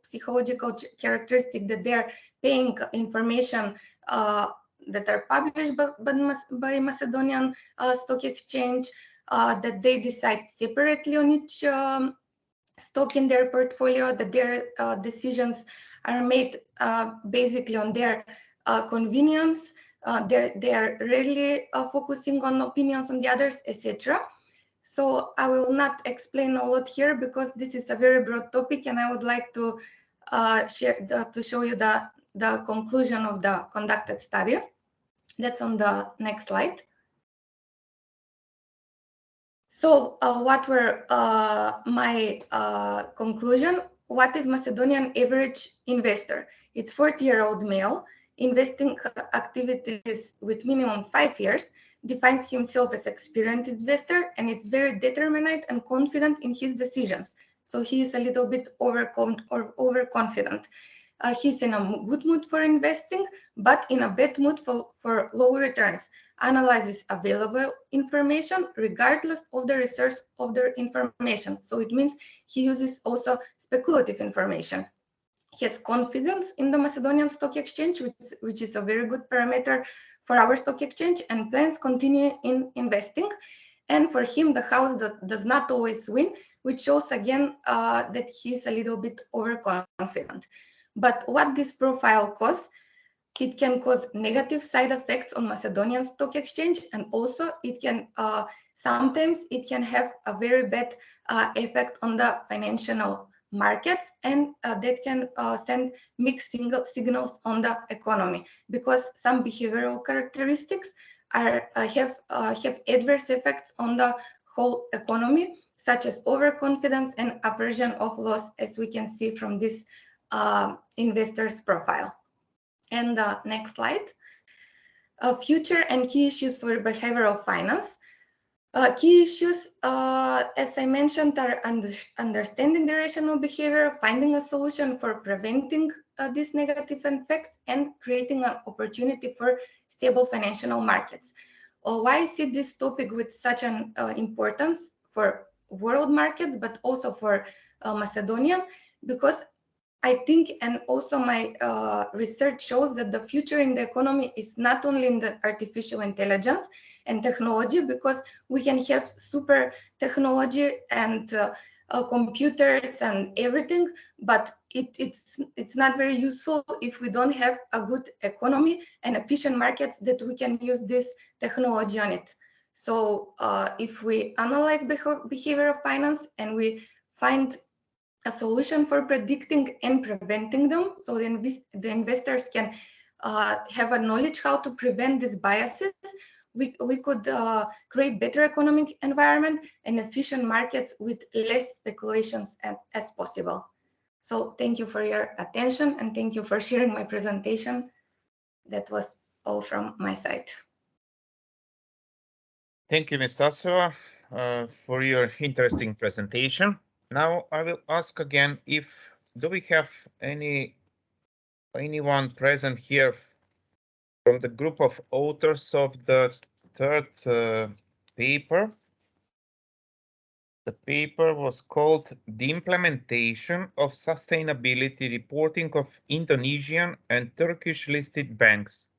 psychological characteristic that they're paying information that are published by Macedonian Stock Exchange, that they decide separately on each stock in their portfolio, that their decisions are made basically on their convenience. They are rarely focusing on opinions on the others, etc. So I will not explain a lot here because this is a very broad topic, and I would like to show you the conclusion of the conducted study. That's on the next slide. So what were my conclusion? What is Macedonian average investor? It's 40-year-old male, investing activities with minimum 5 years, defines himself as experienced investor, and it's very determined and confident in his decisions. So he is a little bit overconfident. He's in a good mood for investing, but in a bad mood for low returns. Analyzes available information regardless of the resource of the information. So it means he uses also speculative information. has confidence in the Macedonian Stock Exchange, which is a very good parameter for our stock exchange, and plans continue in investing. And for him, the house does not always win, which shows again that he's a little bit overconfident. But what this profile causes, it can cause negative side effects on Macedonian Stock Exchange, and also it can sometimes it can have a very bad effect on the financial markets, and that can send mixed signals on the economy, because some behavioral characteristics have adverse effects on the whole economy, such as overconfidence and aversion of loss, as we can see from this investor's profile. And the next slide. Future and key issues for behavioral finance. Key issues, as I mentioned, are understanding the rational behavior, finding a solution for preventing these negative effects, and creating an opportunity for stable financial markets. Why I see this topic with such an importance for world markets, but also for Macedonia? Because I think, and also my research shows, that the future in the economy is not only in the artificial intelligence and technology, because we can have super technology and computers and everything, but it's not very useful if we don't have a good economy and efficient markets that we can use this technology on it. So if we analyze behavioral finance and we find a solution for predicting and preventing them, so the investors can have a knowledge how to prevent these biases, we could create better economic environment and efficient markets with less speculations as possible. So thank you for your attention, and thank you for sharing my presentation. That was all from my side. Thank you, Ms. Tasova, for your interesting presentation. Now I will ask again, do we have anyone present here from the group of authors of the third paper? The paper was called The Implementation of Sustainability Reporting of Indonesian and Turkish Listed Banks.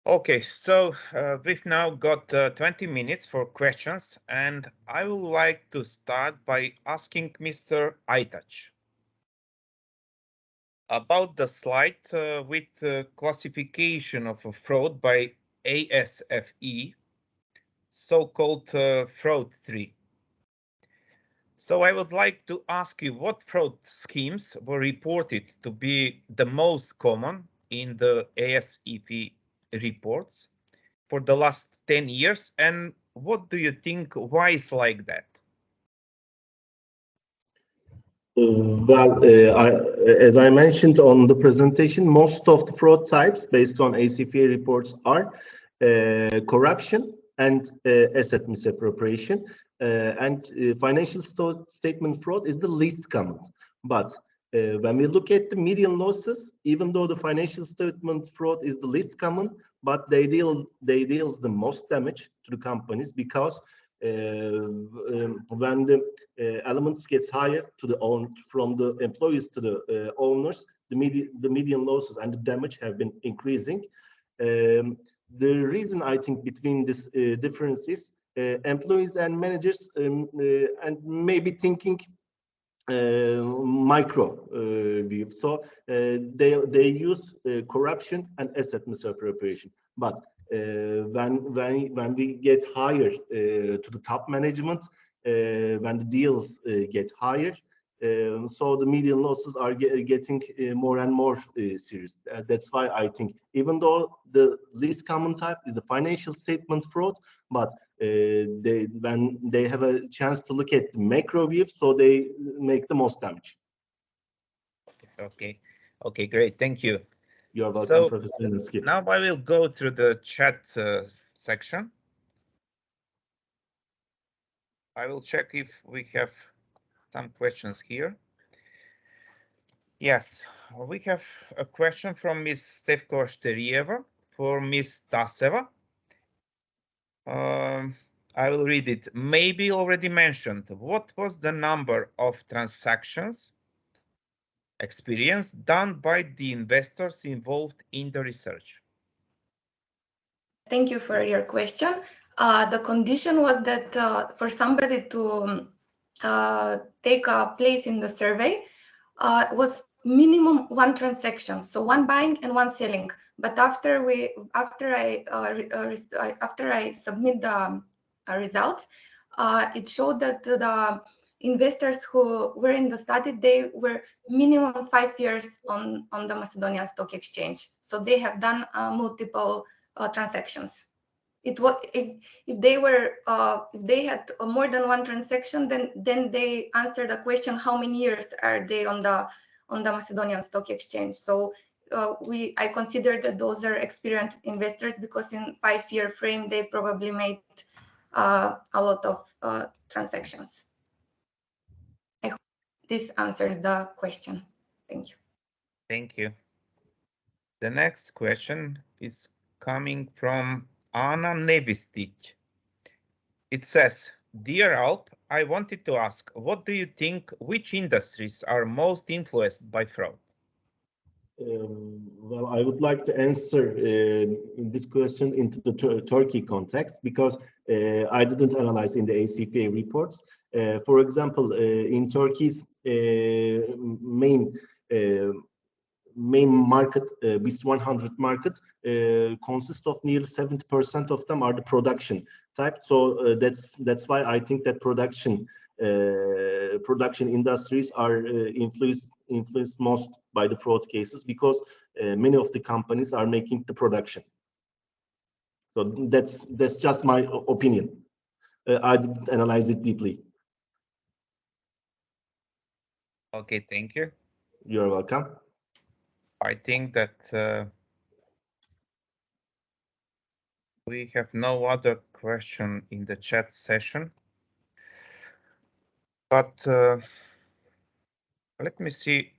Okay, so we've now got 20 minutes for questions, and I would like to start by asking Mr. Aytaç about the slide with the classification of a fraud by ASFE, so-called fraud 3. So I would like to ask you, what fraud schemes were reported to be the most common in the ASFE reports for the last 10 years, and what do you think, why is like that? As I mentioned on the presentation, most of the fraud types based on ASFE reports are corruption and asset misappropriation, and financial statement fraud is the least common. But when we look at the median losses, even though the financial statement fraud is the least common, but they deal the most damage to the companies, because when the elements gets higher from the employees to the owners, the median losses and the damage have been increasing. The reason I think between this difference is employees and managers and maybe thinking micro view. So they use corruption and asset misappropriation. But when we get higher to the top management, when the deals get higher, so the median losses are getting more and more serious. That's why I think, even though the least common type is the financial statement fraud, but when they have a chance to look at the macro view, so they make the most damage. Okay, great, thank you. You're welcome, Professor Yanevsky. Now I will go through the chat section. I will check if we have some questions here. Yes, we have a question from Ms. Stefko Shterieva. for Ms. Taseva. I will read it. Maybe already mentioned. What was the number of transactions experience done by the investors involved in the research? Thank you for your question. The condition was that for somebody to take a place in the survey was minimum one transaction, so one buying and one selling. But after I submit the results, it showed that the investors who were in the study, they were minimum 5 years on the Macedonian Stock Exchange. So they have done multiple transactions. It was if they had more than one transaction, then they answered the question, how many years are they on the Macedonian Stock Exchange? So I consider that those are experienced investors, because in 5-year frame they probably made a lot of transactions. I hope this answers the question. Thank you. Thank you. The next question is coming from Anna Nevistic. It says, Dear Alp, I wanted to ask, what do you think, which industries are most influenced by fraud? Well, I would like to answer this question into the Turkey context, because I didn't analyze in the ACFA reports. For example, in Turkey's main market, BIST 100 market, consists of nearly 70% of them are the production type. So that's why I think that production industries are influenced most by the fraud cases, because many of the companies are making the production. So that's just my opinion. I didn't analyze it deeply. Okay, thank you. You're welcome. I think that we have no other question in the chat session. But let me see.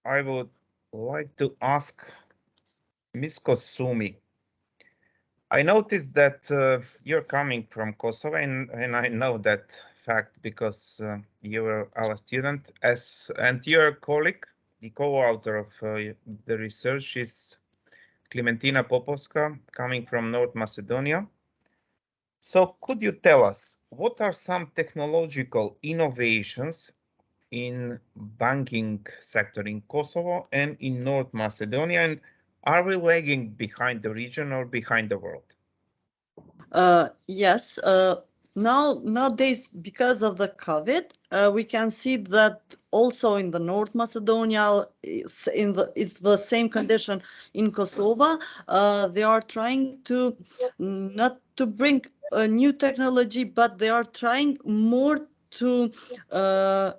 I would like to ask Ms. Kosumi. I noticed that you're coming from Kosovo, and I know that fact because you were our student, and your colleague, the co-author of the research, is Klementina Popovska, coming from North Macedonia. So could you tell us what are some technological innovations in banking sector in Kosovo and in North Macedonia, and are we lagging behind the region or behind the world? Yes. Nowadays, because of the COVID, we can see that also in the North Macedonia, it's the same condition in Kosovo. They are trying to not to bring a new technology, but they are trying more to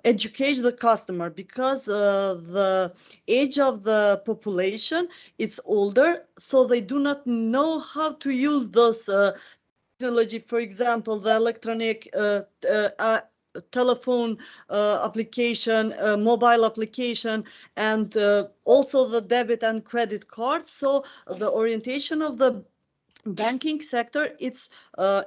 educate the customer, because the age of the population is older, so they do not know how to use those technology. For example, the electronic telephone application, mobile application, and also the debit and credit cards. So the orientation of the banking sector, it's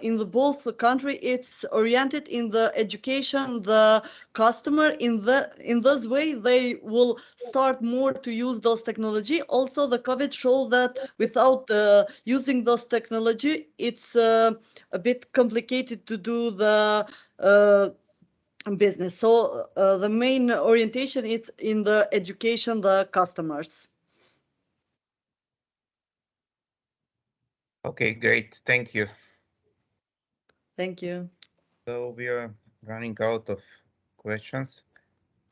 in the both country, it's oriented in the education the customer. In this way they will start more to use those technology. Also the COVID showed that without using those technology, it's a bit complicated to do the business. So the main orientation is in the education the customers. Okay, great. Thank you. Thank you. So we are running out of questions.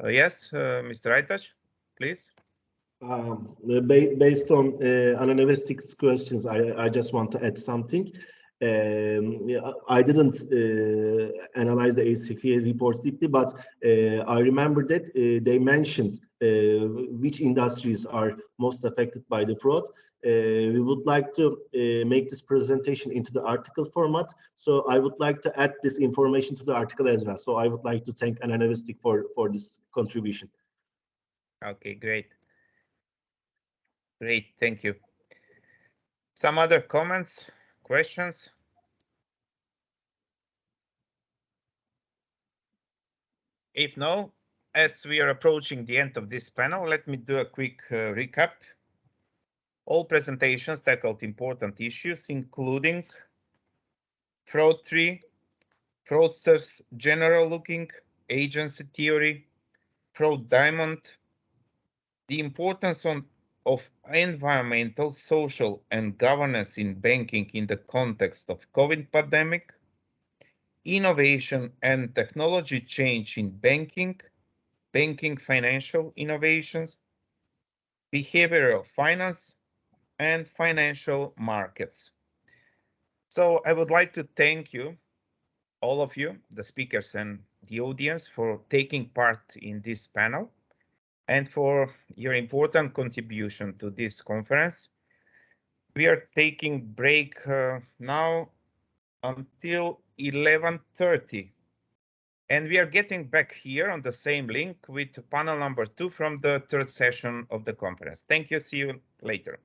Yes, Mr. Aytaç, please. Based on Anna Nevistic's questions, I just want to add something. I didn't analyze the ACFA reports deeply, but I remember that they mentioned which industries are most affected by the fraud. We would like to make this presentation into the article format. So I would like to add this information to the article as well. So I would like to thank Anna Nevistic for this contribution. Okay, great. Great, thank you. Some other comments, questions? If no, as we are approaching the end of this panel, let me do a quick recap. All presentations tackled important issues, including fraud tree, fraudsters, general looking, agency theory, fraud diamond, the importance of environmental, social, and governance in banking in the context of COVID pandemic, innovation and technology change in banking, banking financial innovations, behavioral finance, and financial markets. So I would like to thank you, all of you, the speakers and the audience, for taking part in this panel and for your important contribution to this conference. We are taking break now until 11:30. And we are getting back here on the same link with panel number 2 from the third session of the conference. Thank you. See you later.